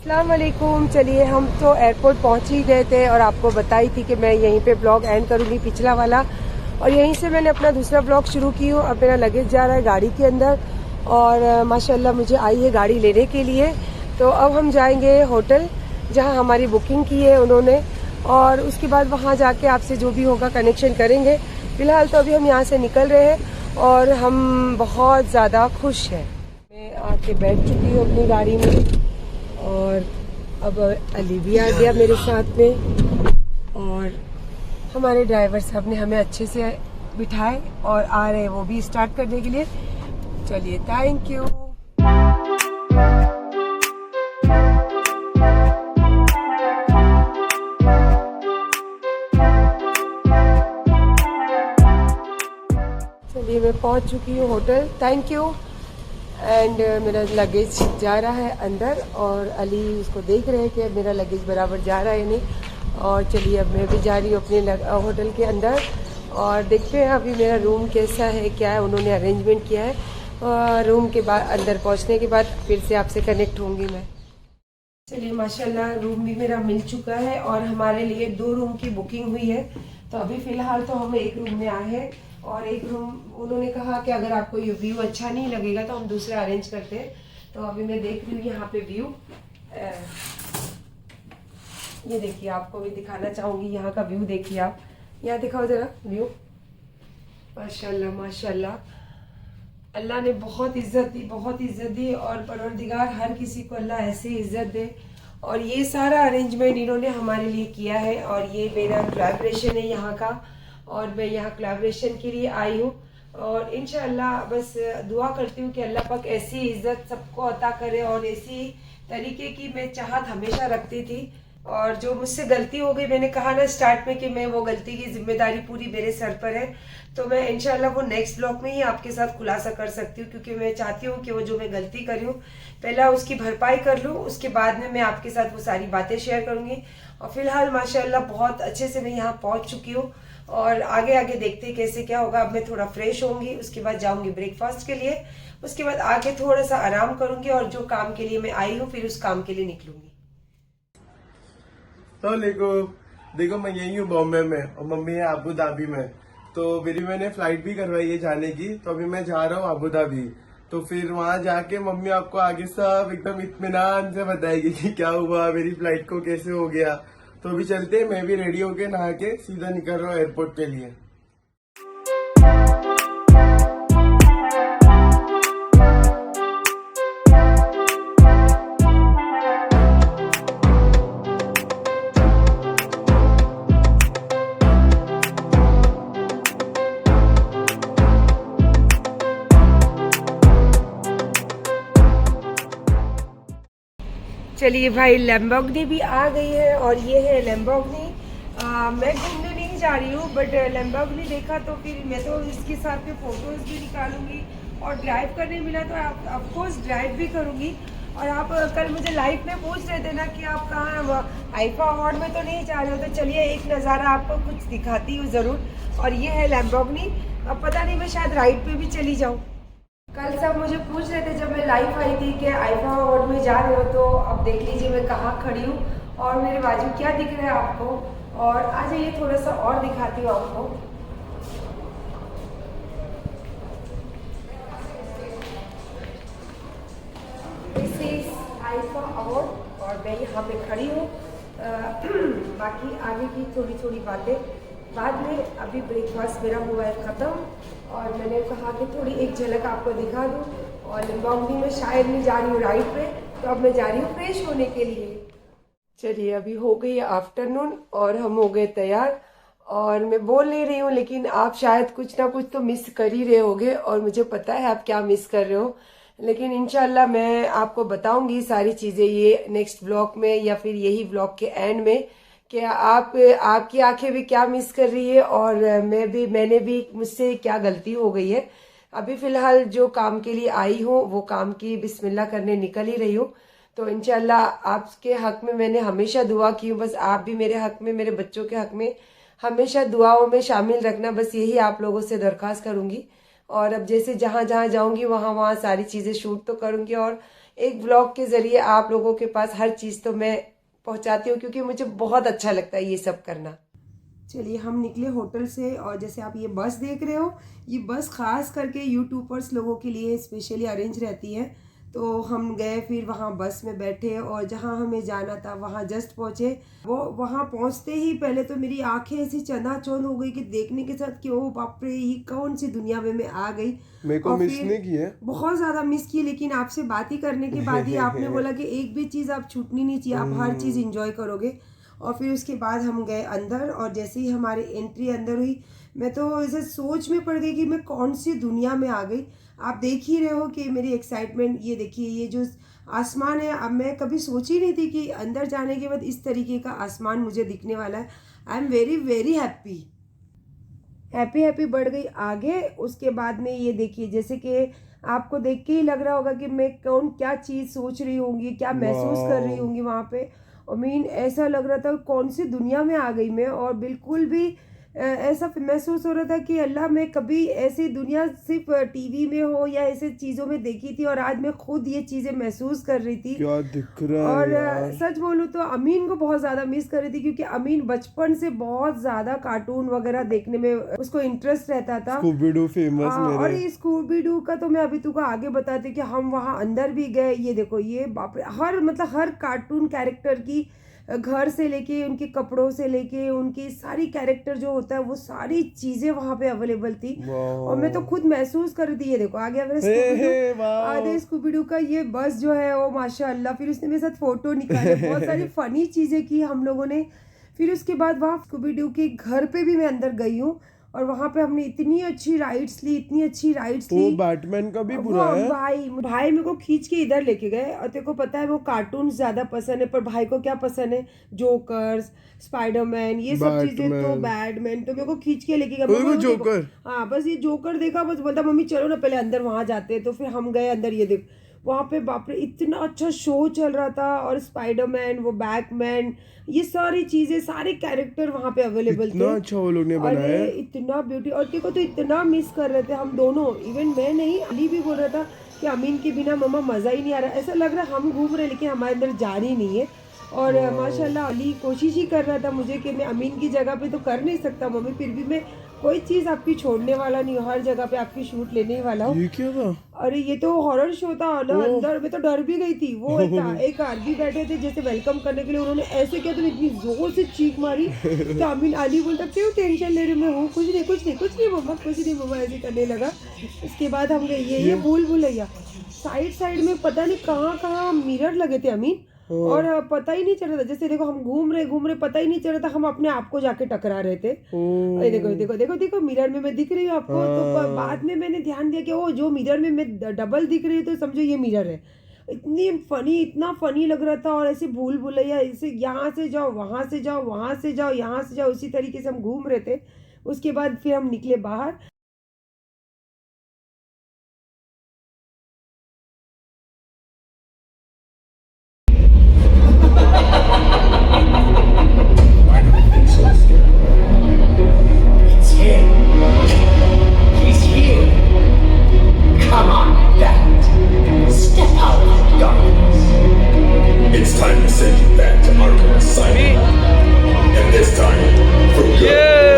अस्सलाम वालेकुम। चलिए हम तो एयरपोर्ट पहुंच ही गए थे और आपको बताई थी कि मैं यहीं पे ब्लॉग एंड करूंगी, पिछला वाला, और यहीं से मैंने अपना दूसरा ब्लॉग शुरू की हूँ। अब मेरा लगेज जा रहा है गाड़ी के अंदर और माशाल्लाह मुझे आई है गाड़ी लेने के लिए। तो अब हम जाएंगे होटल जहां हमारी बुकिंग की है उन्होंने, और उसके बाद वहां जाके आपसे जो भी होगा कनेक्शन करेंगे। फिलहाल तो अभी हम यहाँ से निकल रहे हैं और हम बहुत ज़्यादा खुश हैं। मैं आके बैठ चुकी हूँ अपनी गाड़ी में और अब अली भी आ गया मेरे साथ में, और हमारे ड्राइवर साहब ने हमें अच्छे से बिठाए और आ रहे हैं वो भी स्टार्ट करने के लिए। चलिए, थैंक यू। चलिए, मैं पहुंच चुकी हूँ होटल, थैंक यू। एंड मेरा लगेज जा रहा है अंदर और अली उसको देख रहे हैं कि मेरा लगेज बराबर जा रहा है नहीं। और चलिए, अब मैं भी जा रही हूँ अपने होटल के अंदर और देखते हैं अभी मेरा रूम कैसा है, क्या है उन्होंने अरेंजमेंट किया है। रूम के बाद अंदर पहुँचने के बाद फिर से आपसे कनेक्ट होंगी मैं। चलिए, माशाल्लाह रूम भी मेरा मिल चुका है और हमारे लिए 2 रूम की बुकिंग हुई है। तो अभी फ़िलहाल तो हम एक रूम में आए हैं और एक रूम उन्होंने कहा कि अगर आपको ये व्यू अच्छा नहीं लगेगा तो हम दूसरा अरेंज करते हैं। तो अभी मैं देख रही हूँ यहाँ पे व्यू, ये देखिए, आपको भी दिखाना चाहूँगी यहाँ का व्यू। देखिए आप, यहाँ दिखाओ ज़रा व्यू। माशाल्लाह माशाल्लाह, अल्लाह ने बहुत इज्जत दी, बहुत इज्जत दी, और परवरदिगार हर किसी को अल्लाह ऐसे इज्जत दे। और ये सारा अरेंजमेंट इन्होंने हमारे लिए किया है और ये मेरा कोलैबोरेशन है यहाँ का, और मैं यहाँ कोलैबोरेशन के लिए आई हूँ। और इंशाअल्लाह बस दुआ करती हूँ कि अल्लाह पाक ऐसी इज्जत सबको अता करे, और ऐसी तरीके की मैं चाहत हमेशा रखती थी। और जो मुझसे गलती हो गई, मैंने कहा ना स्टार्ट में कि मैं वो गलती की जिम्मेदारी पूरी मेरे सर पर है, तो मैं इंशाल्लाह वो नेक्स्ट ब्लॉग में ही आपके साथ खुलासा कर सकती हूँ, क्योंकि मैं चाहती हूँ कि वो जो मैं गलती करी हूँ पहला उसकी भरपाई कर लूँ, उसके बाद में मैं आपके साथ वो सारी बातें शेयर करूँगी। और फिलहाल माशाल्लाह बहुत अच्छे से मैं यहाँ पहुँच चुकी हूँ और आगे आगे देखते हैं कैसे क्या होगा। अब मैं थोड़ा फ्रेश होंगी, उसके बाद जाऊँगी ब्रेकफास्ट के लिए, उसके बाद आके थोड़ा सा आराम करूँगी और जो काम के लिए मैं आई हूँ फिर उस काम के लिए निकलूँगी। तो देखो मैं यही हूँ बॉम्बे में और मम्मी है अबू धाबी में। तो मेरी मैंने फ्लाइट भी करवाई है जाने की, तो अभी मैं जा रहा हूँ अबू धाबी। तो फिर वहां जाके मम्मी आपको आगे सब एकदम इत्मीनान से बताएगी कि क्या हुआ, मेरी फ्लाइट को कैसे हो गया। तो अभी चलते हैं, मैं भी रेडी होके नहा के सीधा निकल रहा हूँ एयरपोर्ट के लिए। चलिए भाई, लैम्बोर्गिनी भी आ गई है और ये है लैम्बोर्गिनी। मैं घूमने नहीं जा रही हूँ, बट लैम्बोर्गिनी देखा तो फिर मैं तो इसके साथ में फ़ोटोज़ भी निकालूंगी और ड्राइव करने मिला तो ऑफकोर्स ड्राइव भी करूँगी। और आप कल मुझे लाइव में पूछ रहे थे ना कि आप कहाँ आईफा अवार्ड में तो नहीं जा रहे हो, तो चलिए एक नज़ारा आपको कुछ दिखाती हूँ ज़रूर। और ये है लैम्बोर्गिनी। अब पता नहीं, मैं शायद राइड पे भी चली जाऊँ। कल सब मुझे पूछ रहे थे जब मैं लाइव आई थी कि आईफा अवार्ड में जा रहे हो, तो अब देख लीजिए मैं कहाँ खड़ी हूँ और मेरे बाजू क्या दिख रहा है आपको। और आ जाइए थोड़ा सा और दिखाती हूँ आपको। दिस इज आईफा अवार्ड और मैं यहाँ पे खड़ी हूँ। बाकी आगे की थोड़ी थोड़ी बातें बाद में। अभी ब्रेकफास्ट मेरा हुआ है ख़त्म और मैंने कहा कि थोड़ी एक झलक आपको दिखा दूँ। और लैम्बोर्गिनी में शायद नहीं जा रही हूँ राइड पे, तो अब मैं जा रही हूँ फ्रेश होने के लिए। चलिए, अभी हो गई है आफ्टरनून और हम हो गए तैयार। और मैं बोल नहीं रही हूँ लेकिन आप शायद कुछ ना कुछ तो मिस कर ही रहे होगे, और मुझे पता है आप क्या मिस कर रहे हो। लेकिन इंशाल्लाह मैं आपको बताऊंगी सारी चीज़ें ये नेक्स्ट ब्लॉग में या फिर यही ब्लॉग के एंड में, कि आपकी आंखें भी क्या मिस कर रही है और मैंने भी मुझसे क्या गलती हो गई है। अभी फिलहाल जो काम के लिए आई हूँ वो काम की बिस्मिल्लाह करने निकल ही रही हूँ। तो इंशाल्लाह आपके हक में मैंने हमेशा दुआ की हूँ, बस आप भी मेरे हक में, मेरे बच्चों के हक में हमेशा दुआओं में शामिल रखना, बस यही आप लोगों से दरख्वास्त करूंगी। और अब जैसे जहाँ जहाँ जाऊंगी वहाँ वहाँ सारी चीज़ें शूट तो करूंगी और एक ब्लॉग के ज़रिए आप लोगों के पास हर चीज़ तो मैं पहुंचाती हूँ, क्योंकि मुझे बहुत अच्छा लगता है ये सब करना। चलिए हम निकले होटल से, और जैसे आप ये बस देख रहे हो, ये बस खास करके यूट्यूबर्स लोगों के लिए स्पेशली अरेंज रहती है। तो हम गए, फिर वहाँ बस में बैठे और जहाँ हमें जाना था वहाँ जस्ट पहुँचे। वो वहाँ पहुँचते ही पहले तो मेरी आंखें ऐसी चंदाचौंध हो गई कि देखने के साथ कि ओ बाप रे, ये कौन सी दुनिया में मैं आ गई। मेरे को मिस नहीं किया, बहुत ज़्यादा मिस की, लेकिन आपसे बात ही करने के बाद ही आपने बोला कि एक भी चीज़ आप छूटनी नहीं चाहिए, आप हर चीज़ इंजॉय करोगे। और फिर उसके बाद हम गए अंदर, और जैसे ही हमारी एंट्री अंदर हुई, मैं तो ऐसे सोच में पड़ गई कि मैं कौन सी दुनिया में आ गई। आप देख ही रहे हो कि मेरी एक्साइटमेंट, ये देखिए ये जो आसमान है, अब मैं कभी सोची नहीं थी कि अंदर जाने के बाद इस तरीके का आसमान मुझे दिखने वाला है। I am very very happy. Happy बढ़ गई आगे। उसके बाद में ये देखिए, जैसे कि आपको देख के ही लग रहा होगा कि मैं क्या चीज़ सोच रही होंगी, क्या महसूस कर रही होंगी वहाँ पे। और मीन ऐसा लग रहा था कौन सी दुनिया में आ गई मैं, और बिल्कुल भी ऐसा महसूस हो रहा था कि अल्लाह, मैं कभी ऐसी दुनिया सिर्फ टीवी में हो या ऐसे चीज़ों में देखी थी, और आज मैं खुद ये चीज़ें महसूस कर रही थी। क्या दिख रहा है और यार। सच बोलूँ तो अमीन को बहुत ज़्यादा मिस कर रही थी, क्योंकि अमीन बचपन से बहुत ज़्यादा कार्टून वगैरह देखने में उसको इंटरेस्ट रहता था। स्कूबी डू फेमस और मेरे। ये स्कूबी डू का तो मैं अभी तुमको आगे बताती कि हम वहाँ अंदर भी गए। ये देखो, ये बाप रे, हर कार्टून कैरेक्टर की, घर से लेके उनके कपड़ों से लेके उनकी सारी कैरेक्टर जो होता है, वो सारी चीज़ें वहाँ पे अवेलेबल थी। और मैं तो खुद महसूस कर रही थी। ये देखो आगे अगर आधे स्कूबी डू का ये बस जो है, वो माशाल्लाह, फिर उसने मेरे साथ फोटो निकाले, बहुत सारी फनी चीज़ें की हम लोगों ने। फिर उसके बाद वहाँ स्कूबी डू के घर पे भी मैं अंदर गई हूँ, और वहाँ पे हमने इतनी अच्छी राइड्स ली, इतनी अच्छी राइड्स ली। वो बैटमैन का भी बुरा वो है। भाई मेरे को खींच के इधर लेके गए, और तेरे को पता है वो कार्टून ज्यादा पसंद है, पर भाई को क्या पसंद है, जोकर्स, स्पाइडरमैन, ये सब चीजें, तो बैटमैन, तो मेरे को खींच के लेके गया। जोकर, हाँ बस ये जोकर देखा, बस बोलता मम्मी चलो ना पहले अंदर वहां जाते हैं। तो फिर हम गए अंदर। ये देख वहाँ पे बाप रे, इतना अच्छा शो चल रहा था, और स्पाइडरमैन, वो बैटमैन, ये सारी चीजें, सारे कैरेक्टर वहाँ पे अवेलेबल थे। इतना अच्छा वो लोग ने बनाया है। इतना ब्यूटी। और तेरे को तो इतना मिस कर रहे थे हम दोनों, इवन मैं नहीं, अली भी बोल रहा था कि अमीन के बिना मम्मा मज़ा ही नहीं आ रहा। ऐसा लग रहा है हम घूम रहे लेकिन हमारे अंदर जान ही नहीं है। और माशाल्लाह अली कोशिश ही कर रहा था मुझे कि मैं अमीन की जगह पे तो कर नहीं सकता मम्मी, फिर भी मैं कोई चीज़ आपकी छोड़ने वाला नहीं हूँ, हर जगह पे आपकी शूट लेने ही वाला हूँ। ये क्या था? अरे ये तो हॉरर शो था ना, अंदर में तो डर भी गई थी। वो एक आदमी बैठे थे जैसे वेलकम करने के लिए, उन्होंने ऐसे किया तो इतनी जोर से चीख मारी। तो अमीन, अली बोलता क्यों टेंशन ले रही, मैं हूँ, कुछ नहीं मम्मा, कुछ नहीं मम्मा, ऐसे करने लगा। उसके बाद हम गए ये भूल भुलैया, साइड में पता नहीं कहाँ मिरर लगे थे अमीन, और पता ही नहीं चल रहा था। जैसे देखो हम घूम रहे पता ही नहीं चल रहा था हम अपने आप को जाके टकरा रहे थे। अरे देखो मिरर में मैं दिख रही हूँ आपको। तो बाद में मैंने ध्यान दिया कि वो जो मिरर में मैं डबल दिख रही हूँ, तो समझो ये मिरर है। इतना फनी लग रहा था। और ऐसे भूल भुलैया, ऐसे यहाँ से जाओ, वहाँ से जाओ, वहाँ से जाओ, यहाँ से जाओ, उसी तरीके से हम घूम रहे थे। उसके बाद फिर हम निकले बाहर। It's him. He's here. Come on, Dad. Step out of the darkness. It's time to send you back to Arkham Asylum. And this time, for good.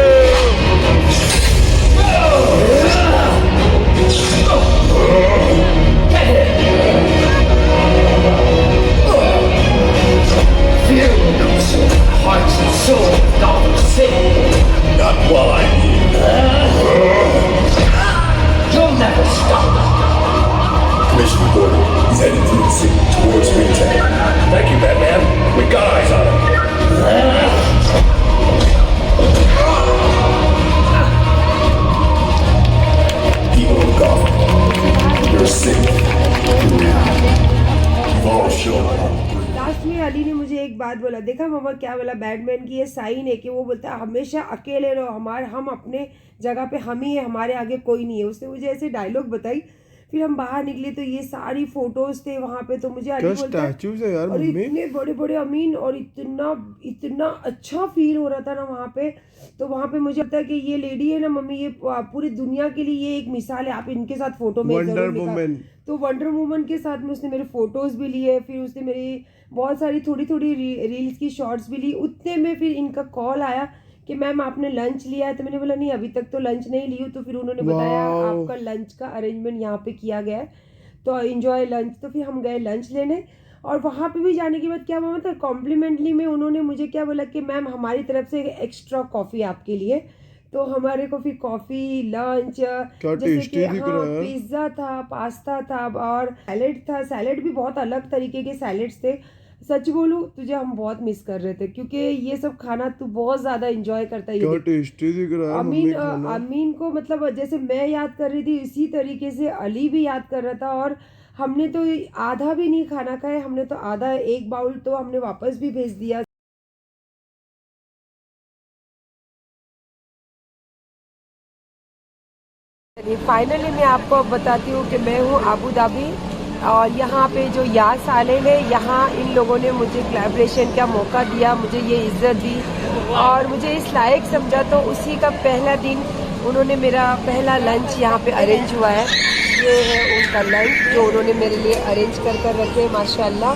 Fear knows hearts and soul of Gotham City. Not while I'm here. You'll never stop. Commissioner Gordon, he's heading through the city towards Ringtown. Thank you, Batman. We got eyes on him. People of Gotham, you're safe. You've all shown up. Last में अली ने मुझे एक बात बोला, देखा मामा क्या बोला, Batman की ये साइन है कि वो बोलता है हमेशा अकेले रहो, हम अपने जगह पे हम ही है, हमारे आगे कोई नहीं है। उसने मुझे ऐसे डायलॉग बताई। फिर हम बाहर निकले तो ये सारी फोटोज थे वहाँ पे। तो मुझे अली बोलता है स्टैचूज है यार और मम्मी। इतने बड़े बड़े अमीन, और इतना अच्छा फील हो रहा था ना वहाँ पे। तो वहाँ पे मुझे लगता है कि ये लेडी है ना मम्मी, ये पूरी दुनिया के लिए ये एक मिसाल है। आप इनके साथ फोटो में वंडर जरूर वुमन। तो वंडर वुमन के साथ में उसने मेरे फोटोज भी लिए, फिर उसने मेरी बहुत सारी थोड़ी थोड़ी रील्स की शॉर्ट्स भी ली। उतने में फिर इनका कॉल आया कि मैम आपने लंच लिया है? तो मैंने बोला नहीं अभी तक तो लंच नहीं ली हूँ। तो फिर उन्होंने बताया आपका लंच का अरेंजमेंट यहाँ पे किया गया है, तो एंजॉय लंच। तो फिर हम गए लंच लेने, और वहाँ पे भी जाने के बाद क्या हुआ मतलब कॉम्प्लीमेंटली में उन्होंने मुझे क्या बोला कि मैम हमारी तरफ से एक्स्ट्रा कॉफ़ी आपके लिए। तो हमारे को फिर कॉफ़ी लंच जैसे कि हाँ पिज़्ज़ा था, पास्ता था और सैलेड था। सैलेड भी बहुत अलग तरीके के सैलेड्स थे। सच बोलूं तुझे हम बहुत मिस कर रहे थे, क्योंकि ये सब खाना तू बहुत ज़्यादा एंजॉय करता है। क्या टेस्टी दिख रहा है मम्मी खाना। अमीन को मतलब जैसे मैं याद कर रही थी इसी तरीके से अली भी याद कर रहा था। और हमने तो आधा भी नहीं खाना खाया, हमने तो आधा एक बाउल तो हमने वापस भी भेज दिया। फाइनली मैं आपको अब बताती हूँ कि मैं हूँ अबू धाबी, और यहाँ पे जो यास आइलैंड है, यहाँ इन लोगों ने मुझे कोलैबोरेशन का मौका दिया, मुझे ये इज्जत दी और मुझे इस लायक समझा। तो उसी का पहला दिन उन्होंने मेरा पहला लंच यहाँ पे अरेंज हुआ है। ये है उनका लंच जो उन्होंने मेरे लिए अरेंज कर रखे माशाल्लाह।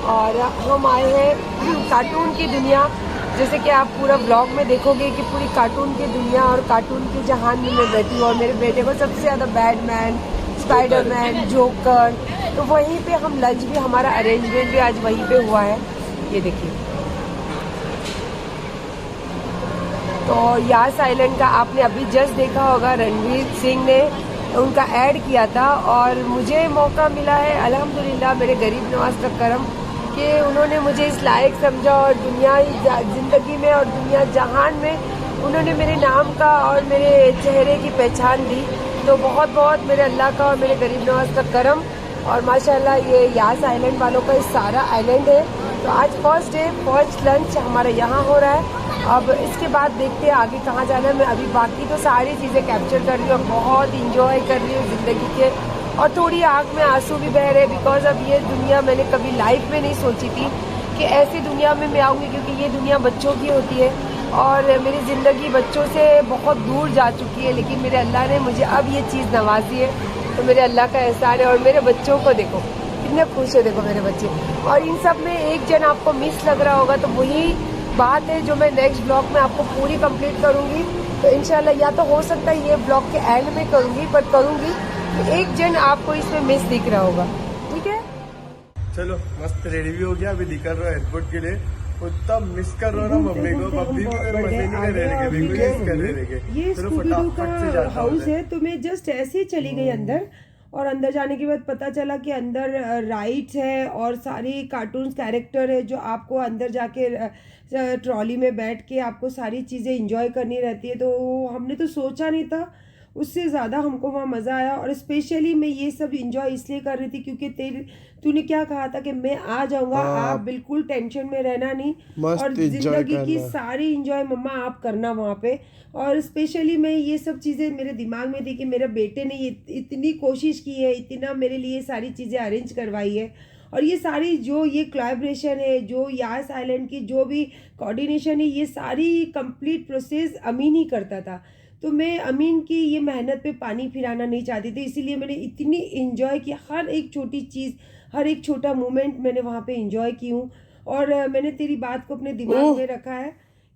और हम आए हैं कार्टून की दुनिया, जैसे कि आप पूरा ब्लॉग में देखोगे कि पूरी कार्टून की दुनिया और कार्टून के जहान में मैं बैठी हूँ। और मेरे बेटे को सबसे ज़्यादा बैटमैन, स्पाइडरमैन, जोकर, तो वहीं पे हम लंच भी, हमारा अरेंजमेंट भी आज वहीं पे हुआ है। ये देखिए, तो यास आइलैंड का आपने अभी जस्ट देखा होगा, रणवीर सिंह ने उनका ऐड किया था और मुझे मौका मिला है अल्हम्दुलिल्लाह, मेरे गरीब नवाज का करम कि उन्होंने मुझे इस लायक समझा और दुनिया ज़िंदगी में और दुनिया जहान में उन्होंने मेरे नाम का और मेरे चेहरे की पहचान दी। तो बहुत बहुत मेरे अल्लाह का और मेरे गरीब नवाज का करम। और माशाल्लाह ये यास आइलैंड वालों का सारा आइलैंड है। तो आज फर्स्ट डे फर्स्ट लंच हमारा यहाँ हो रहा है। अब इसके बाद देखते हैं आगे कहाँ जाना है। मैं अभी बाकी तो सारी चीज़ें कैप्चर कर रही हूँ, बहुत इंजॉय कर रही हूँ ज़िंदगी के, और थोड़ी आँख में आंसू भी बह रहे हैं बिकॉज अब ये दुनिया मैंने कभी लाइफ में नहीं सोची थी कि ऐसी दुनिया में मैं आऊँगी, क्योंकि ये दुनिया बच्चों की होती है और मेरी ज़िंदगी बच्चों से बहुत दूर जा चुकी है। लेकिन मेरे अल्लाह ने मुझे अब ये चीज़ नवाजी है, तो मेरे अल्लाह का एहसान है। और मेरे बच्चों को देखो कितने खुश है, देखो मेरे बच्चे। और इन सब में एक जन आपको मिस लग रहा होगा, तो वही बात है जो मैं नेक्स्ट ब्लॉग में आपको पूरी कंप्लीट करूँगी। तो इंशाल्लाह या तो हो सकता है ये ब्लॉग के एंड में करूँगी, पर करूँगी तो एक जन आपको इसमें मिस दिख रहा होगा, ठीक है। चलो मस्त रेडी भी हो गया, अभी निकल रहा है एयरपोर्ट के लिए। उतना मिस कर रहा हूँ ना मम्मी को, मम्मी भी मेरे मजे नहीं कर रहे थे, मिस कर रहे थे। ये चलो स्कूबी डू फटाफट से का जाता हाउस है। तो मैं जस्ट ऐसे ही चली गई अंदर, और अंदर जाने के बाद पता चला कि अंदर राइड्स है और सारी कार्टून्स कैरेक्टर है जो आपको अंदर जाके ट्रॉली में बैठ के आपको सारी चीज़ें एंजॉय करनी रहती है। तो हमने तो सोचा नहीं था, उससे ज़्यादा हमको वहाँ मज़ा आया। और स्पेशली मैं ये सब इंजॉय इसलिए कर रही थी क्योंकि तूने क्या कहा था कि मैं आ जाऊँगा, आप बिल्कुल टेंशन में रहना नहीं, और ज़िंदगी की सारी इंजॉय मम्मा आप करना वहाँ पे। और स्पेशली मैं ये सब चीज़ें मेरे दिमाग में थी कि मेरे बेटे ने ये इतनी कोशिश की है, इतना मेरे लिए सारी चीज़ें अरेंज करवाई है, और ये सारी जो ये कोलैबोरेशन है, जो यास आइलैंड की जो भी कोऑर्डिनेशन है, ये सारी कंप्लीट प्रोसेस अमीन ही करता था। तो मैं अमीन की ये मेहनत पे पानी फिराना नहीं चाहती थी, इसीलिए मैंने इतनी इन्जॉय की, हर एक छोटी चीज़, हर एक छोटा मोमेंट मैंने वहाँ पे इन्जॉय की हूँ। और मैंने तेरी बात को अपने दिमाग में रखा है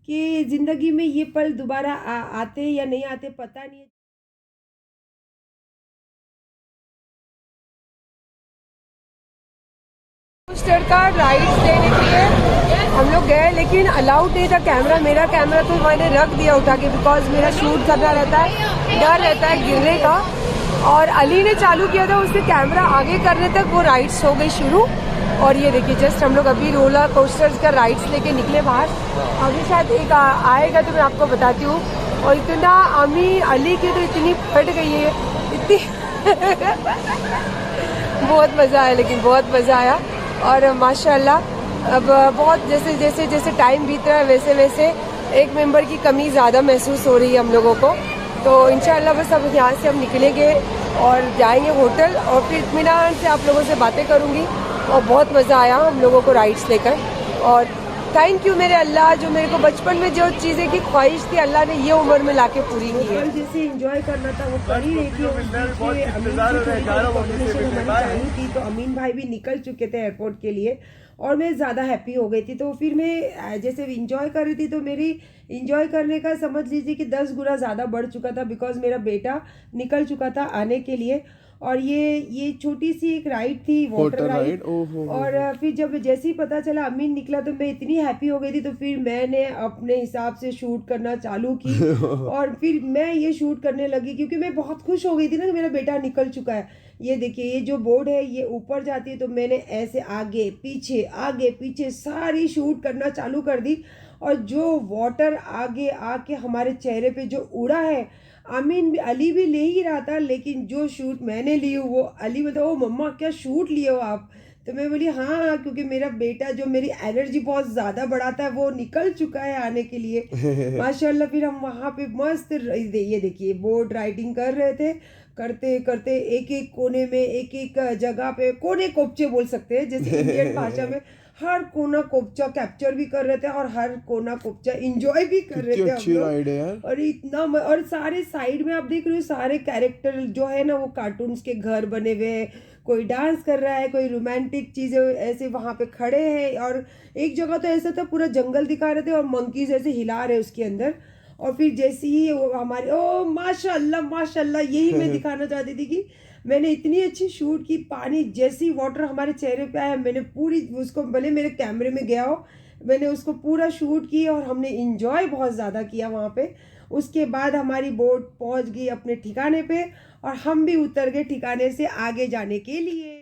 कि ज़िंदगी में ये पल दोबारा आते या नहीं आते पता नहीं है। कोस्टर का राइड्स लेने के लिए हम लोग गए, लेकिन अलाउड नहीं था कैमरा। मेरा कैमरा तो मैंने रख दिया उठा के, बिकॉज मेरा शूट करना रहता है, डर रहता है गिरने का। और अली ने चालू किया था, उससे कैमरा आगे करने तक वो राइड्स हो गई शुरू। और ये देखिए जस्ट हम लोग अभी रोलर कोस्टर्स का राइड्स लेके निकले बाहर। अभी शायद एक आएगा तो मैं आपको बताती हूँ। और इतना अली की तो इतनी फट गई है, इतनी बहुत मज़ा आया, लेकिन बहुत मज़ा आया। और माशाल्लाह अब बहुत जैसे जैसे जैसे टाइम बीत रहा है वैसे वैसे एक मेंबर की कमी ज़्यादा महसूस हो रही है हम लोगों को। तो इंशाल्लाह बस अब यहाँ से हम निकलेंगे और जाएंगे होटल और फिर इत्मीनान से आप लोगों से बातें करूँगी। और बहुत मज़ा आया हम लोगों को राइड्स लेकर। और थैंक यू मेरे अल्लाह, जो मेरे को बचपन में जो चीज़ें की ख्वाहिश थी अल्लाह ने ये उम्र में लाके पूरी की है। जैसे एंजॉय करना था वो कर ही रही थी। तो अमीन भाई भी निकल चुके थे एयरपोर्ट के लिए और मैं ज़्यादा हैप्पी हो गई थी। तो फिर मैं जैसे इंजॉय कर रही थी तो मेरी इंजॉय करने का समझ लीजिए कि 10 गुना ज़्यादा बढ़ चुका था, बिकॉज मेरा बेटा निकल चुका था आने के लिए। और ये छोटी सी एक राइड थी, वाटर राइड। और फिर जब जैसे ही पता चला अमीन निकला तो मैं इतनी हैप्पी हो गई थी। तो फिर मैंने अपने हिसाब से शूट करना चालू की और फिर मैं ये शूट करने लगी क्योंकि मैं बहुत खुश हो गई थी ना कि मेरा बेटा निकल चुका है। ये देखिए, ये जो बोर्ड है ये ऊपर जाती है तो मैंने ऐसे आगे पीछे सारी शूट करना चालू कर दी। और जो वाटर आगे आके हमारे चेहरे पे जो उड़ा है, अली भी ले ही रहा था, लेकिन जो शूट मैंने ली वो अली बताओ, ओ मम्मा क्या शूट लिए हो आप? तो मैं बोली हाँ, क्योंकि मेरा बेटा जो मेरी एनर्जी बहुत ज़्यादा बढ़ाता है वो निकल चुका है आने के लिए माशाल्लाह। फिर हम वहाँ पे मस्त ये देखिए बोट राइडिंग कर रहे थे, करते करते एक एक कोने में एक एक जगह पे कोने कोपचे बोल सकते हैं जैसे इंडियन भाषा में, हर कोना कोपचा कैप्चर भी कर रहे थे और हर कोना कोपचा एंजॉय भी कर रहे थे हम लोग। और इतना और सारे साइड में आप देख रहे हो सारे कैरेक्टर जो है ना वो कार्टून्स के घर बने हुए हैं, कोई डांस कर रहा है, कोई रोमांटिक चीज़ें ऐसे वहाँ पे खड़े हैं। और एक जगह तो ऐसा था पूरा जंगल दिखा रहे थे और मंकीज ऐसे हिला रहे उसके अंदर। और फिर जैसे ही वो हमारे ओ माशाल्लाह यही मैं दिखाना चाहती थी कि मैंने इतनी अच्छी शूट की। पानी जैसी वाटर हमारे चेहरे पे आया मैंने पूरी उसको, भले मेरे कैमरे में गया हो, मैंने उसको पूरा शूट की और हमने इंजॉय बहुत ज़्यादा किया वहाँ पे। उसके बाद हमारी बोट पहुँच गई अपने ठिकाने पे और हम भी उतर गए ठिकाने से आगे जाने के लिए।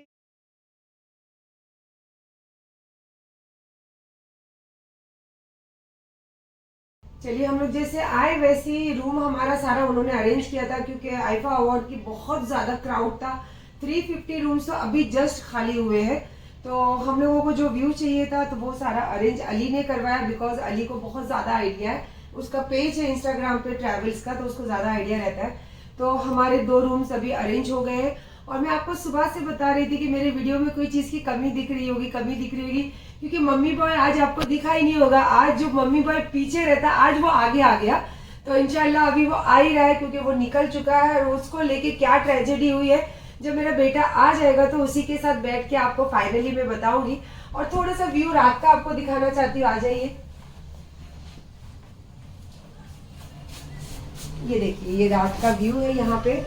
चलिए, हम लोग जैसे आए वैसे ही रूम हमारा सारा उन्होंने अरेंज किया था क्योंकि आईफा अवार्ड की बहुत ज़्यादा क्राउड था। 350 रूम्स तो अभी जस्ट खाली हुए हैं। तो हम लोगों को जो व्यू चाहिए था तो वो सारा अरेंज अली ने करवाया, बिकॉज अली को बहुत ज़्यादा आइडिया है। उसका पेज है इंस्टाग्राम पे ट्रैवल्स का, तो उसको ज़्यादा आइडिया रहता है। तो हमारे 2 रूम्स अभी अरेंज हो गए हैं। और मैं आपको सुबह से बता रही थी कि मेरे वीडियो में कोई चीज़ की कमी दिख रही होगी क्योंकि मम्मी बॉय आज आपको दिखा ही नहीं होगा। आज जो मम्मी बॉय पीछे रहता आज वो आगे आ गया। तो इंशाल्लाह अभी वो आ ही रहा है क्योंकि वो निकल चुका है। और उसको लेके क्या ट्रेजेडी हुई है, जब मेरा बेटा आ जाएगा तो उसी के साथ बैठ के आपको फाइनली मैं बताऊंगी। और थोड़ा सा व्यू रात का आपको दिखाना चाहती हूँ, आ जाइए। ये देखिए, ये रात का व्यू है यहाँ पे।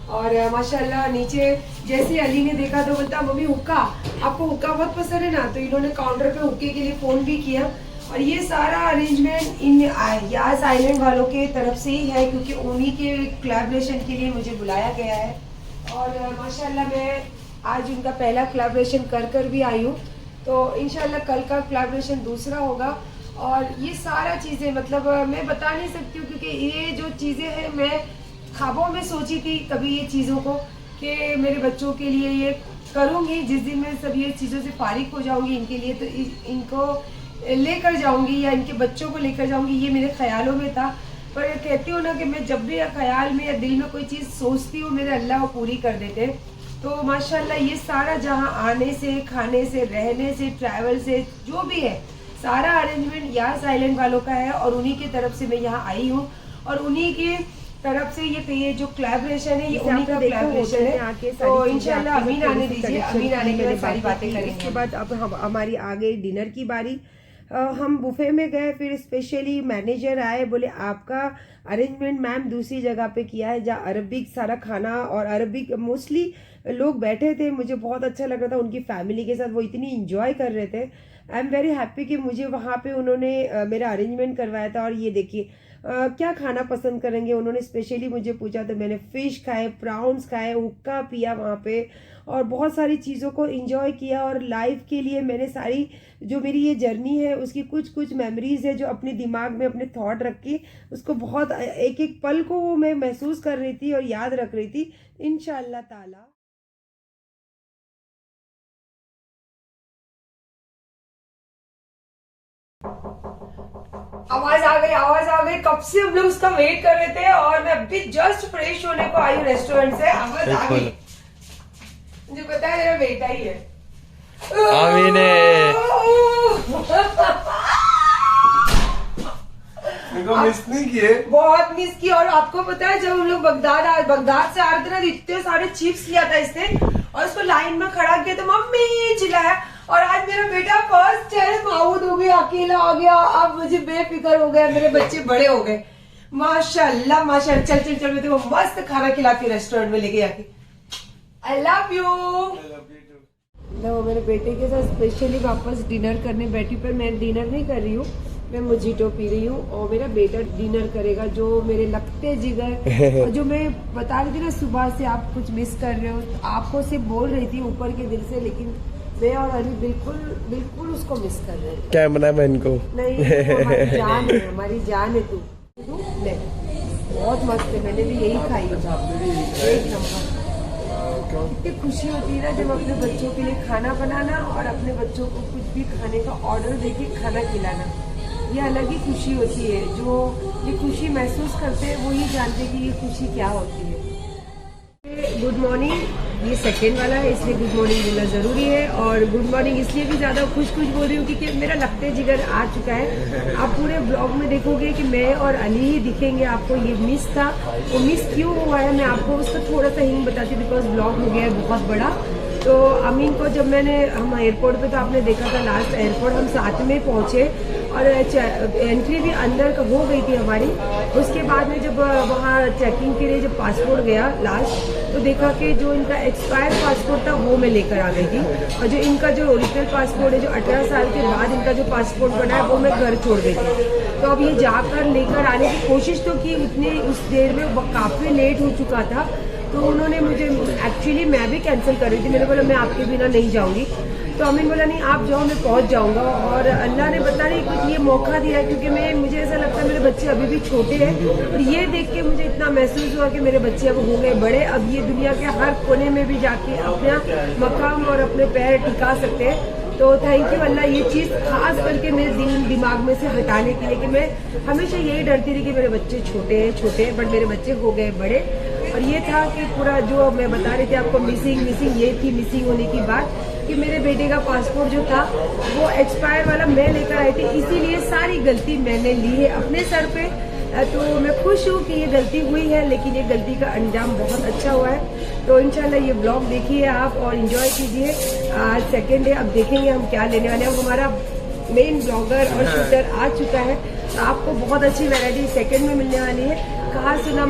और माशाल्लाह नीचे जैसे अली ने देखा तो बोलता मम्मी हुक्का, आपको हुक्का बहुत पसंद है ना, तो इन्होंने काउंटर पे हुक्के के लिए फ़ोन भी किया। और ये सारा अरेंजमेंट इन यास आइलैंड वालों के तरफ से ही है क्योंकि उन्हीं के कोलैबोरेशन के लिए मुझे बुलाया गया है। और माशाल्लाह मैं आज उनका पहला कोलैबोरेशन कर भी आई हूँ, तो इंशाल्लाह कल का कोलैबोरेशन दूसरा होगा। और ये सारा चीज़ें मतलब मैं बता नहीं सकती हूँ क्योंकि ये जो चीज़ें हैं मैं ख्वाबों में सोची थी कभी ये चीज़ों को कि मेरे बच्चों के लिए ये करूँगी। जिस दिन मैं सब ये चीज़ों से फारिग हो जाऊँगी इनके लिए तो इनको लेकर जाऊँगी या इनके बच्चों को लेकर जाऊँगी, ये मेरे ख्यालों में था। पर कहती हूँ ना कि मैं जब भी या ख्याल में या दिल में कोई चीज़ सोचती हूँ मेरे अल्लाह वो पूरी कर देते। तो माशाल्लाह ये सारा जहाँ आने से, खाने से, रहने से, ट्रैवल से जो भी है सारा अरेंजमेंट यास आइलैंड वालों का है। और उन्हीं की तरफ से मैं यहाँ आई हूँ और उन्हीं की तरफ से ये जो कोलैबोरेशन है ये उन्हीं का कोलैबोरेशन है। तो इंशाल्लाह अमीन आने दीजिए, अमीन आने के बाद सारी बातें करेंगे। उसके बाद अब हमारी आ गई डिनर की बारी। हम बुफे में गए, फिर स्पेशली मैनेजर आए, बोले आपका अरेंजमेंट मैम दूसरी जगह पे किया है जहाँ अरबिक सारा खाना और अरबिक मोस्टली लोग बैठे थे। मुझे बहुत अच्छा लग रहा था उनकी फैमिली के साथ, वो इतनी इंजॉय कर रहे थे। आई एम वेरी हैप्पी कि मुझे वहाँ पे उन्होंने मेरा अरेंजमेंट करवाया था। और ये देखिए क्या खाना पसंद करेंगे उन्होंने स्पेशली मुझे पूछा, तो मैंने फ़िश खाए, प्राउंस खाए, हुक्का पिया वहाँ पे और बहुत सारी चीज़ों को एंजॉय किया। और लाइफ के लिए मैंने सारी जो मेरी ये जर्नी है उसकी कुछ मेमोरीज़ है जो अपने दिमाग में अपने थॉट रखी, उसको बहुत एक एक पल को मैं महसूस कर रही थी और याद रख रही थी इंशाअल्लाह ताला। आवाज आ गई। कब से हम लोग उसका वेट कर रहे थे और मैं अभी जस्ट फ्रेश होने को आई हूँ रेस्टोरेंट से। आवाज आ गई। मुझे पता है मेरा बेटा ही है। मिस नहीं किए? बहुत मिस की। और आपको पता है जब हम लोग बगदाद से आ रहे थे ना, इतने सारे चिप्स लिया था इसने और उसको लाइन में खड़ा किया तो मम्मी चिल्लाया। और आज मेरा बेटा फर्स्ट टाइम आउट हो गया, अकेला आ गया। अब मुझे बेफिक्र हो गया, मेरे बच्चे बड़े हो गए माशाल्लाह माशाल्लाह। चल मैं तेको मस्त खाना खिलाती रेस्टोरेंट में लेके जाके। I love you. तो मेरे बेटे के साथ स्पेशली वापस डिनर करने बैठी, पर मैं डिनर नहीं कर रही हूँ, मैं मोजिटो पी रही हूँ और मेरा बेटा डिनर करेगा। जो मेरे लगते जिगर और जो मैं बता रही थी ना सुबह से आप कुछ मिस कर रहे हो, आपको सिर्फ बोल रही थी ऊपर के दिल से, लेकिन मैं और अली बिल्कुल उसको मिस कर रहे हैं। कैमरामैन को नहीं, हमारी जान है, हमारी जान है तू। नहीं, बहुत मस्त है, मैंने भी यही खाई है, एक नंबर। कितनी खुशी होती है ना जब अपने बच्चों के लिए खाना बनाना और अपने बच्चों को कुछ भी खाने का ऑर्डर देके खाना खिलाना, ये अलग ही खुशी होती है। जो ये खुशी महसूस करते हैं वो ही जानते हैं कि ये खुशी क्या होती है। गुड मॉर्निंग, ये सेकेंड वाला है इसलिए गुड मॉर्निंग बोलना जरूरी है। और गुड मॉर्निंग इसलिए भी ज्यादा खुश बोल रही हूँ क्योंकि मेरा लगते जिगर आ चुका है। आप पूरे ब्लॉग में देखोगे कि मैं और अली ही दिखेंगे आपको। ये मिस था, वो मिस क्यों हुआ है मैं आपको उसका थोड़ा सा हिंट बताती हूँ, बिकॉज ब्लॉग हो गया है बहुत बड़ा। तो अमीन को जब हम एयरपोर्ट पे, तो आपने देखा था लास्ट एयरपोर्ट हम साथ में पहुंचे और एंट्री भी अंदर हो गई थी हमारी। उसके बाद में जब वहाँ चेकिंग के लिए जब पासपोर्ट गया लास्ट, तो देखा कि जो इनका एक्सपायर पासपोर्ट था वो मैं लेकर आ गई थी, और जो इनका जो ओरिजिनल पासपोर्ट है जो 18 साल के बाद इनका जो पासपोर्ट बना है वो मैं घर छोड़ गई थी। तो अब ये जाकर लेकर आने की कोशिश तो की, उतने उस देर में काफ़ी लेट हो चुका था। तो उन्होंने मुझे, एक्चुअली मैं भी कैंसिल कर रही थी, मैंने बोला मैं आपके बिना नहीं जाऊंगी। तो अमीन बोला नहीं आप जाओ, मैं पहुंच जाऊंगा। और अल्लाह ने पता नहीं कुछ ये मौका दिया, क्योंकि मुझे ऐसा लगता है मेरे बच्चे अभी भी छोटे हैं, और ये देख के मुझे इतना महसूस हुआ कि मेरे बच्चे अब हो गए बड़े, अब ये दुनिया के हर कोने में भी जाके अपना मकाम और अपने पैर टिका सकते हैं। तो थैंक यू अल्लाह, ये चीज़ खास करके मेरे दिमाग में से हटाने के लिए कि मैं हमेशा यही डरती थी कि मेरे बच्चे छोटे हैं, बट मेरे बच्चे हो गए बड़े। और ये था कि पूरा जो मैं बता रही थी आपको मिसिंग ये थी, मिसिंग होने की बात कि मेरे बेटे का पासपोर्ट जो था वो एक्सपायर वाला मैं लेकर आई थी, इसीलिए सारी गलती मैंने ली है अपने सर पे। तो मैं खुश हूँ कि ये गलती हुई है, लेकिन ये गलती का अंजाम बहुत अच्छा हुआ है। तो इंशाल्लाह ये ब्लॉग देखिए आप और एंजॉय कीजिए। आज सेकेंड डे, अब देखेंगे हम क्या लेने वाले हैं। हमारा मेन ब्लॉगर और शूटर आ चुका है, तो आपको बहुत अच्छी वैरायटी सेकेंड में मिलने वाली है। कहाँ सुना